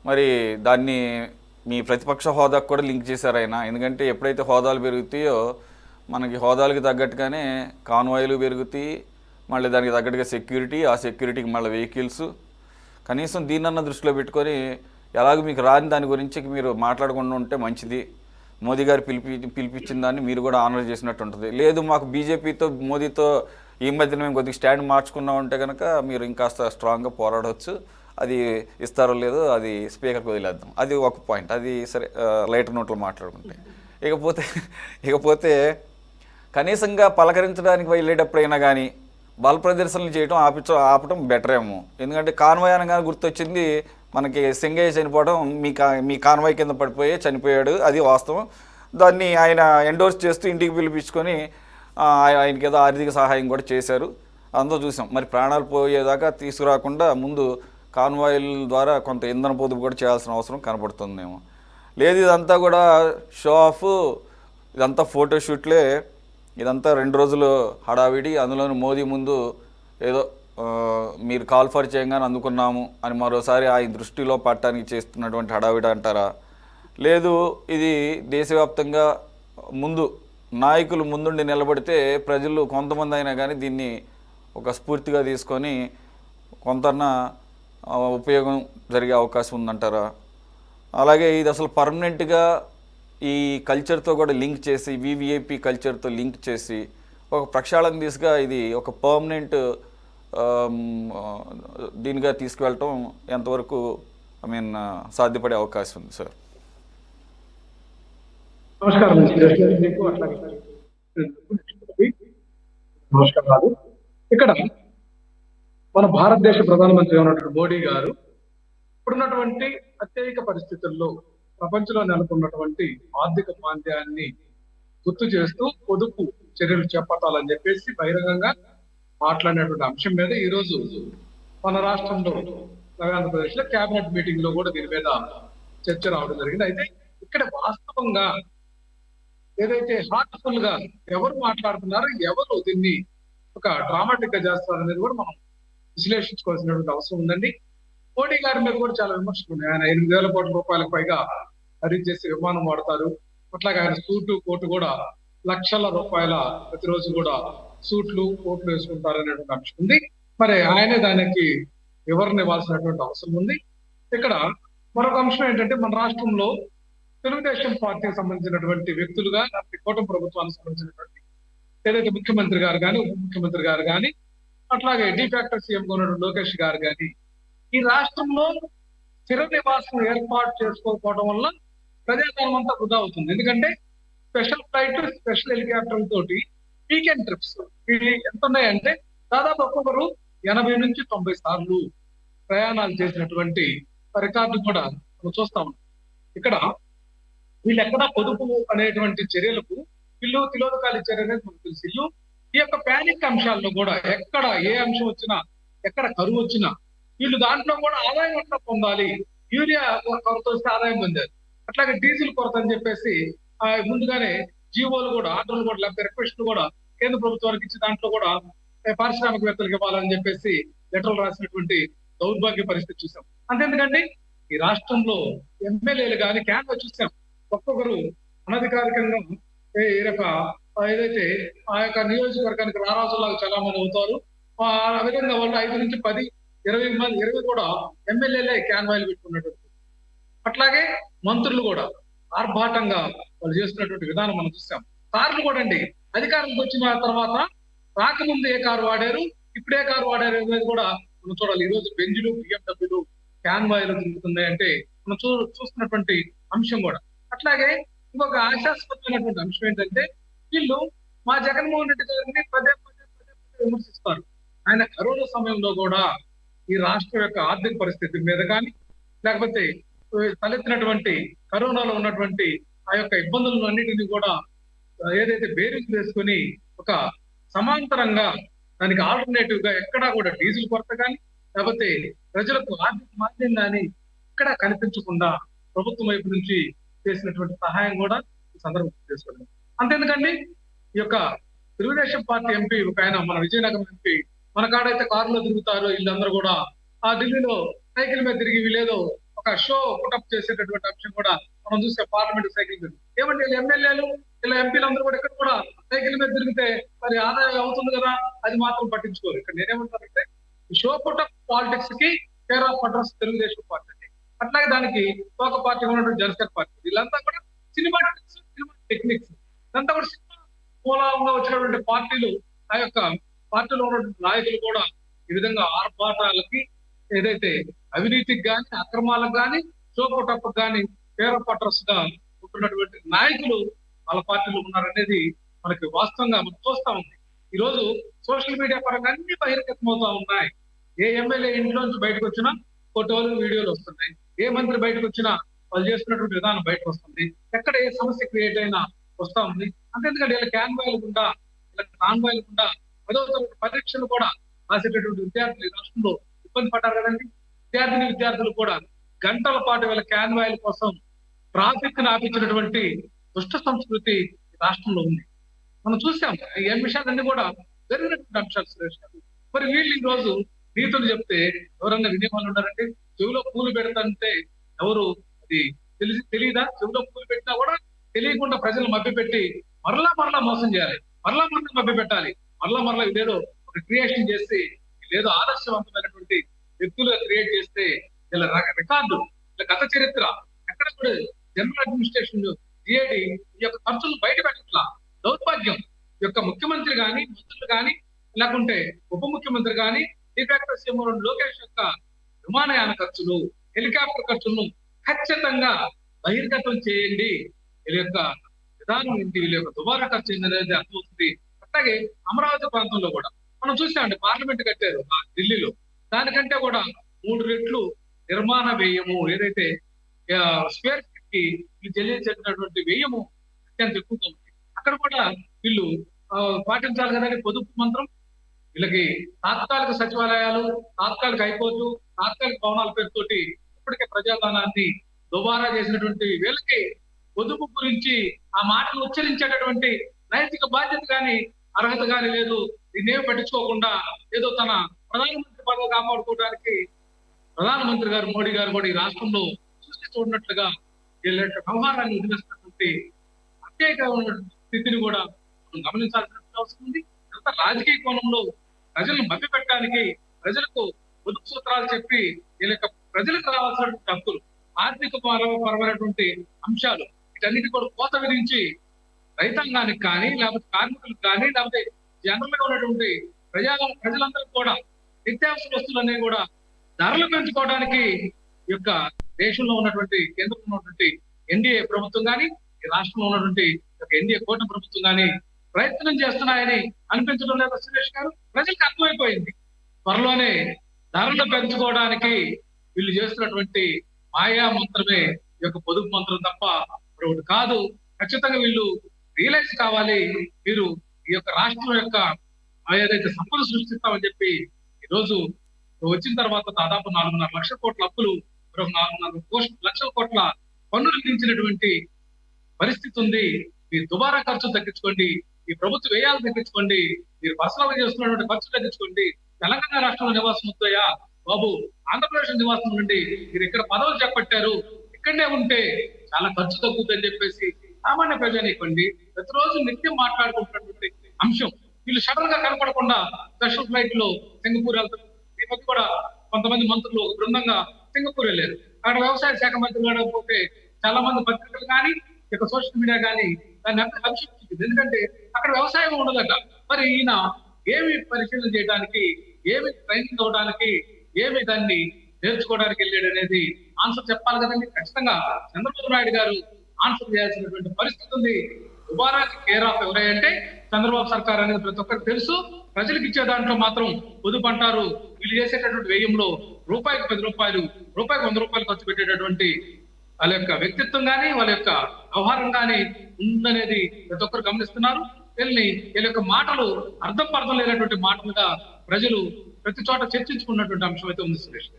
మరి దాన్ని మీ ప్రతిపక్ష హోదాకు కూడా లింక్ చేశారు ఆయన. ఎందుకంటే ఎప్పుడైతే హోదాలు పెరుగుతాయో మనకి హోదాలకు తగ్గట్టుగానే కాన్వాయ్లు పెరుగుతాయి, మళ్ళీ దానికి తగ్గట్టుగా సెక్యూరిటీ, ఆ సెక్యూరిటీకి మళ్ళీ వెహికల్స్. కనీసం దీన్నన్న దృష్టిలో పెట్టుకొని ఎలాగో మీకు రాని దాని గురించి మీరు మాట్లాడకుండా ఉంటే మంచిది. మోదీ గారు పిలిపించిన దాన్ని మీరు కూడా ఆనర్ చేసినట్టు ఉంటుంది. లేదు మాకు బీజేపీతో మోదీతో ఈ మధ్యన మేము కొద్దిగా స్టాండ్ మార్చుకున్నాం అంటే కనుక మీరు ఇంకాస్త స్ట్రాంగ్గా పోరాడవచ్చు. అది ఇస్తారో లేదో అది స్పీకర్కి వదిలేద్దాం. అది ఒక పాయింట్. అది సరే, లైటర్ నోట్లో మాట్లాడుకుంటే. ఇకపోతే కనీసంగా పలకరించడానికి వెళ్ళేటప్పుడైనా కానీ బల ప్రదర్శనలు చేయడం ఆపటం బెటర్ ఏమో. ఎందుకంటే కాన్వాయ్ అనగానే గుర్తొచ్చింది మనకి సింగయ్య చనిపోవడం, మీ కాన్వాయ్ కింద పడిపోయి చనిపోయాడు, అది వాస్తవం. దాన్ని ఆయన ఎండోర్స్ చేస్తూ ఇంటికి పిలిపించుకొని ఆయనకి ఏదో ఆర్థిక సహాయం కూడా చేశారు, అంతా చూసాం. మరి ప్రాణాలు పోయేదాకా తీసుకురాకుండా ముందు కాన్వాయిల ద్వారా కొంత ఇంధన పొదుపు కూడా చేయాల్సిన అవసరం కనపడుతుందేమో. లేదు ఇదంతా కూడా షో ఆఫ్, ఇదంతా ఫోటోషూట్లే, ఇదంతా 2 రోజులు హడావిడి, అందులోనూ మోదీ ముందు ఏదో మీరు కాల్ ఫర్ చేయగానే అందుకున్నాము అని మరోసారి ఆయన దృష్టిలో పట్టడానికి చేస్తున్నటువంటి హడావిడి అంటారా? లేదు ఇది దేశవ్యాప్తంగా ముందు నాయకులు ముందుండి నిలబడితే ప్రజలు కొంతమంది అయినా కానీ దీన్ని ఒక స్ఫూర్తిగా తీసుకొని కొంతన్నా ఉపయోగం జరిగే అవకాశం ఉందంటారా? అలాగే ఇది అసలు పర్మనెంట్గా ఈ కల్చర్తో కూడా లింక్ చేసి, వివిఐపి కల్చర్తో లింక్ చేసి ఒక ప్రక్షాళన దిశగా ఇది ఒక పర్మనెంట్ దీనిగా తీసుకువెళ్ళటం ఎంతవరకు సాధ్యపడే అవకాశం ఉంది సార్? నమస్కారం. నమస్కారాలు. ఇక్కడ మన భారతదేశ ప్రధానమంత్రి ఉన్నటువంటి మోడీ గారు ఇప్పుడున్నటువంటి అత్యధిక పరిస్థితుల్లో ప్రపంచంలో నెలకొన్నటువంటి ఆర్థిక మాంద్యాన్ని గుర్తు చేస్తూ పొదుపు చర్యలు చేపట్టాలని చెప్పేసి బహిరంగంగా మాట్లాడినటువంటి అంశం మీద ఈ రోజు మన రాష్ట్రంలో ఆంధ్రప్రదేశ్ లో కేబినెట్ మీటింగ్ లో కూడా దీని మీద చర్చ రావడం జరిగింది. అయితే ఇక్కడ వాస్తవంగా ఏదైతే హార్ట్ఫుల్ గా ఎవరు మాట్లాడుతున్నారో, ఎవరు దీన్ని ఒక డ్రామాటిక్ గా చేస్తారు అనేది కూడా మనం విశ్లేషించుకోవాల్సినటువంటి అవసరం ఉందండి. మోడీ గారి మీద కూడా చాలా విమర్శలు ఉన్నాయి. ఆయన 8,000 కోట్ల రూపాయలకు పైగా ఖరీదు చేసి విమానం వాడతారు. అట్లాగే ఆయన సూటు కోటు కూడా లక్షల రూపాయల ప్రతిరోజు కూడా సూట్లు కోట్లు వేసుకుంటారు అనేటువంటి అంశం ఉంది. మరి ఆయనే దానికి వివరణ ఇవ్వాల్సినటువంటి అవసరం ఉంది. ఇక్కడ మరొక అంశం ఏంటంటే, మన రాష్ట్రంలో తెలుగుదేశం పార్టీకి సంబంధించినటువంటి వ్యక్తులుగా, కూటమి ప్రభుత్వానికి సంబంధించినటువంటి ఏదైతే ముఖ్యమంత్రి గారు కానీ, ఉప ముఖ్యమంత్రి గారు కానీ, అట్లాగే డిఫాక్టర్ సీఎం ఉన్నటువంటి లోకేష్ గారు కానీ ఈ రాష్ట్రంలో స్థిర నివాసం ఏర్పాటు చేసుకోకపోవడం వల్ల ప్రజాధనం అంతా వృధా అవుతుంది. ఎందుకంటే స్పెషల్ ఫ్లైట్, స్పెషల్ హెలికాప్టర్ తోటి వీకెండ్ ట్రిప్స్ ఇవి ఎంత ఉన్నాయంటే దాదాపు ఒక్కొక్కరు 80 నుంచి 90 సార్లు ప్రయాణాలు చేసినటువంటి రికార్డు కూడా మనం చూస్తా ఉన్నాం. ఇక్కడ వీళ్ళు ఎక్కడ పొదుపు అనేటువంటి చర్యలకు వీళ్ళు తిలోదకాలు ఇచ్చారనేది మనకు తెలుసు. వీళ్ళు ఈ యొక్క ప్యానిక్ అంశాల్లో కూడా ఎక్కడ ఏ అంశం వచ్చినా, ఎక్కడ కరువు వచ్చినా వీళ్ళు దాంట్లో కూడా ఆదాయం ఎట్లా పొందాలి, యూరియా కొరత వస్తే ఆదాయం పొందారు, అట్లాగే డీజిల్ కొరత అని చెప్పేసి ముందుగానే జీవోలు కూడా, ఆర్డర్లు కూడా, లేకపోతే రిక్వెస్ట్లు కూడా కేంద్ర ప్రభుత్వానికి ఇచ్చి దాంట్లో కూడా పారిశ్రామికవేత్తలకు ఇవ్వాలని చెప్పేసి లెటర్లు రాసినటువంటి దౌర్భాగ్య పరిస్థితి చూసాం. అంతేందుకండి ఈ రాష్ట్రంలో ఎమ్మెల్యేలు కానీ క్యాన్వా చూసాం. ఒక్కొక్కరు అనధికారికంగా ఏదైతే ఆ యొక్క నియోజకవర్గానికి రారాజులాగా చాలా మంది అవుతారు. ఆ విధంగా వాళ్ళు 5 నుంచి 10, 20 కూడా ఎమ్మెల్యేలే క్యాన్వాయిలు పెట్టుకున్నటువంటి. అట్లాగే మంత్రులు కూడా ఆర్భాటంగా వాళ్ళు చేస్తున్నటువంటి విధానం మనం చూసాం. కార్లు కూడా అండి, అధికారంకి వచ్చిన తర్వాత రాకముందు ఏ కారు వాడారు, ఇప్పుడే కారు వాడారు అనేది కూడా మనం చూడాలి. ఈ రోజు బెంజులు, బిఎండబ్ల్యూలు క్యాన్వాయిలు తిరుగుతున్నాయి అంటే మనం చూస్తున్నటువంటి అంశం కూడా. అట్లాగే ఇంకొక ఆశాస్పదమైనటువంటి అంశం ఏంటంటే, వీళ్ళు మా జగన్మోహన్ రెడ్డి గారిని పదే విమర్శిస్తారు. ఆయన కరోనా సమయంలో కూడా ఈ రాష్ట్రం యొక్క ఆర్థిక పరిస్థితి మీద కానీ, లేకపోతే తలెత్తినటువంటి కరోనాలో ఉన్నటువంటి ఆ యొక్క ఇబ్బందులను అన్నిటినీ కూడా ఏదైతే బేరీజ్ వేసుకొని ఒక సమాంతరంగా దానికి ఆల్టర్నేటివ్ గా ఎక్కడా కూడా డీజిల్ కొరత కానీ, లేకపోతే ప్రజలకు ఆర్థిక మాధ్యం కానీ ఎక్కడా కనిపించకుండా ప్రభుత్వం వైపు నుంచి చేసినటువంటి సహాయం కూడా ఈ సందర్భంగా చేసుకోలేదు. అంతేందుకండి ఈ యొక్క తెలుగుదేశం పార్టీ ఎంపీ ఒక ఆయన, మన విజయనగరం ఎంపీ, మన కాడైతే కారులో తిరుగుతారు వీళ్ళందరూ కూడా, ఆ ఢిల్లీలో సైకిల్ మీద తిరిగి వీళ్ళేదో ఒక షో పుటప్ చేసేటటువంటి అంశం కూడా మనం చూస్తే పార్లమెంట్ సైకిల్ మీద ఏమంటే వీళ్ళ ఎమ్మెల్యేలు ఇలా ఎంపీలు అందరూ కూడా ఇక్కడ కూడా సైకిల్ మీద తిరిగితే మరి ఆదాయం అవుతుంది కదా, అది మాత్రం పట్టించుకోరు. ఇక్కడ నేనేమంటానంటే షో పుటప్ పాలిటిక్స్ కి care of address Telugu Desam party అండి. అట్లాగే దానికి ఒక పార్టీ ఉన్నటువంటి జనసేన పార్టీ, వీళ్ళంతా కూడా సినిమా టెక్నిక్స్, ఇదంతా కూడా సినిమా మూలంగా వచ్చినటువంటి పార్టీలు. ఆ యొక్క పార్టీలో ఉన్నటువంటి నాయకులు కూడా ఈ విధంగా ఆర్భాటాలకి, ఏదైతే అవినీతికి గాని అక్రమాలకు గాని షోపుటప్పు గాని పేర పట్రస్ గా ఉంటున్నటువంటి నాయకులు వాళ్ళ పార్టీలో ఉన్నారనేది మనకి వాస్తవంగా మనం చూస్తా ఉంది. ఈ రోజు సోషల్ మీడియా పరంగా అన్ని బహిర్గతమవుతా ఉన్నాయి. ఏ ఎమ్మెల్యే ఇంట్లో నుంచి బయటకు వచ్చినా ఫోటోలు వీడియోలు వస్తున్నాయి. ఏ మంత్రి బయటకు వచ్చినా వాళ్ళు చేస్తున్నటువంటి విధానం బయటకు వస్తుంది. ఎక్కడ ఏ సమస్య క్రియేట్ అయినా వస్తా ఉంది. అంతేందుకంటే వీళ్ళ క్యాన్వాయిలు గుండా, వీళ్ళ కాన్వాయిలు గుండా పదవ తరగతి పరీక్షలు కూడా రాసేటటువంటి విద్యార్థులు ఈ రాష్ట్రంలో ఇబ్బంది పడ్డారు కదండి. విద్యార్థులు కూడా గంటల పాటు వీళ్ళ క్యాన్వాయిల కోసం ట్రాఫిక్ ఆపించినటువంటి దుష్ట సంస్కృతి ఈ రాష్ట్రంలో ఉంది. మనం చూసాం ఈ విషయాలన్నీ కూడా జరిగినటువంటి అంశాలు సురేష్ గారు. మరి వీళ్ళు ఈ రోజు నీతులు చెప్తే ఎవరన్నా వినే వాళ్ళు ఉన్నారంటే, చెవిలో పూలు పెడతాంటే ఎవరు అది తెలియదా? చెవిలో పూలు పెట్టినా కూడా తెలియకుండా ప్రజలు మభ్యపెట్టి మరలా మోసం చేయాలి, మరలా మభ్య పెట్టాలి, మరలా ఇదేదో ఒక క్రియేషన్ చేసి లేదో ఆదర్శవంతమైనటువంటి వ్యక్తులుగా క్రియేట్ చేస్తే ఇలా రికార్డు, ఇలా గత చరిత్ర ఎక్కడ కూడా జనరల్ అడ్మినిస్ట్రేషన్ జిఐడి ఈ యొక్క ఖర్చులు బయట పెట్టట్లా. దౌర్భాగ్యం. ఈ యొక్క ముఖ్యమంత్రి గాని, మంత్రులు గాని, లేకుంటే ఉప ముఖ్యమంత్రి గాని, డిఫాక్టో సీఎం లోకేష్ యొక్క విమానయాన ఖర్చులు, హెలికాప్టర్ ఖర్చులను ఖచ్చితంగా బహిర్గతం చేయండి. వీళ్ళ యొక్క విధానం ఏంటి, వీళ్ళ యొక్క దుబారా ఖర్చు ఏంటనేది అర్థమవుతుంది. అట్లాగే అమరావతి ప్రాంతంలో కూడా మనం చూసామండి, పార్లమెంట్ కట్టారు ఢిల్లీలో, దానికంటే కూడా 3 రెట్లు నిర్మాణ వ్యయము, ఏదైతే స్క్వేర్ ఫీట్ కి చెల్లించేటటువంటి వ్యయము అత్యంత ఎక్కువగా ఉంది. అక్కడ కూడా వీళ్ళు పాటించాలి కదండి పొదుపు మంత్రం. వీళ్ళకి తాత్కాలిక సచివాలయాలు, తాత్కాలిక హైకోర్టు, తాత్కాలిక భవనాల పేరుతోటి ఇప్పటికే ప్రజాధనాన్ని దుబారా చేసినటువంటి వీళ్ళకి పొదుపు గురించి ఆ మాటలు ఉచ్చరించేటటువంటి నైతిక బాధ్యత గాని అర్హత గాని లేదు. దీన్నేమి పట్టించుకోకుండా ఏదో తన ప్రధానమంత్రి పదవి కాపాడుకోవడానికి ప్రధానమంత్రి గారు మోడీ గారు కూడా ఈ రాష్ట్రంలో చూసి చూడనట్లుగా వీళ్ళ యొక్క వ్యవహారాన్ని వదిలేసినటువంటి ప్రత్యేకమైన స్థితిని కూడా మనం గమనించాల్సిన అవసరం ఉంది. అంత రాజకీయ కోణంలో ప్రజలను మభ్యపెట్టడానికి, ప్రజలకు పొదుపు సూత్రాలు చెప్పి వీళ్ళ యొక్క ప్రజలకు రావాల్సినటువంటి హక్కులు, ఆర్థిక పరమైనటువంటి అంశాలు, వీటన్నిటి కూడా కోత విధించి రైతాంగానికి కానీ, లేకపోతే కార్మికులకు కానీ, లేకపోతే జనరల్ గా ఉన్నటువంటి ప్రజలందరూ కూడా నిత్యావసర వస్తువులన్నీ కూడా ధరలు పెంచుకోవడానికి ఈ యొక్క దేశంలో ఉన్నటువంటి కేంద్రంలో ఉన్నటువంటి ఎన్డీఏ ప్రభుత్వం కానీ, ఈ రాష్ట్రంలో ఉన్నటువంటి ఎన్డీఏ కూటమి ప్రభుత్వం కానీ ప్రయత్నం చేస్తున్నాయని అనిపించడం లేదా సురేష్ గారు? ప్రజలకు అర్థమైపోయింది. త్వరలోనే ధరలు పెంచుకోవడానికి వీళ్ళు చేస్తున్నటువంటి మాయా మంత్రమే ఈ యొక్క పొదుపు మంత్రం తప్ప మరొకటి కాదు. ఖచ్చితంగా వీళ్ళు రియలైజ్ కావాలి. మీరు ఈ యొక్క రాష్ట్రం యొక్క ఏదైతే సంపద సృష్టిస్తామని చెప్పి ఈ రోజు వచ్చిన తర్వాత దాదాపు 4.5 లక్షల కోట్ల అప్పులు, మరొక 4.5 లక్షల కోట్ల పన్నులు విధించినటువంటి పరిస్థితి ఉంది. మీరు దుబారా ఖర్చు తగ్గించుకోండి, ఈ ప్రభుత్వ వ్యయాలు తగ్గించుకోండి, మీరు పర్సనల్ గా చేస్తున్నటువంటి ఖర్చు తగ్గించుకోండి. తెలంగాణ రాష్ట్రంలో నివాసం వద్దయా బాబు, ఆంధ్రప్రదేశ్ నివాసం నుండి మీరు ఇక్కడ పదవులు చేపట్టారు, ఇక్కడనే ఉంటే చాలా ఖర్చు తగ్గుతుందని చెప్పేసి సామాన్య ప్రజానీకండి ప్రతిరోజు నిత్యం మాట్లాడుకుంటున్నటువంటి అంశం. వీళ్ళు సడన్ గా కనపడకుండా స్పెషల్ ఫ్లైట్ లో సింగపూర్ వెళ్తారు. ఈ మధ్య కూడా కొంతమంది మంత్రులు బృందంగా సింగపూర్ వెళ్ళారు. అక్కడ వ్యవసాయ శాఖ మంత్రి వెళ్ళకపోతే చాలా మంది పత్రికలు కానీ, ఇక సోషల్ మీడియా కానీ దాన్ని అభిషేకించింది. ఎందుకంటే అక్కడ వ్యవసాయం ఉండదట. మరి ఈయన ఏమి పరిశీలన చేయడానికి, ఏమి ట్రైనింగ్ అవడానికి, ఏమి దాన్ని నేర్చుకోవడానికి వెళ్ళాడు అనేది ఆన్సర్ చెప్పాలి కదండి. ఖచ్చితంగా చంద్రబాబు నాయుడు గారు ఆన్సర్ చేయాల్సినటువంటి పరిస్థితి ఉంది. దుబారాకి కేర్ ఆఫ్ ఎవరంటే చంద్రబాబు సర్కార్ అనేది ప్రతి ఒక్కరికి తెలుసు. ప్రజలకు ఇచ్చే దాంట్లో మాత్రం పొదుపు అంటారు. వీళ్ళు చేసేటటువంటి వ్యయంలో రూపాయికి 10 రూపాయలు, రూపాయికి 100 రూపాయలు ఖర్చు పెట్టేటటువంటి వాళ్ళ యొక్క వ్యక్తిత్వం కానీ, వాళ్ళ యొక్క వ్యవహారం కానీ ఉందనేది ప్రతి ఒక్కరు గమనిస్తున్నారు. వీళ్ళ యొక్క మాటలు అర్థం లేనటువంటి మాటలుగా ప్రజలు ప్రతి చోట చర్చించుకున్నటువంటి అంశం అయితే ఉంది సురేష్.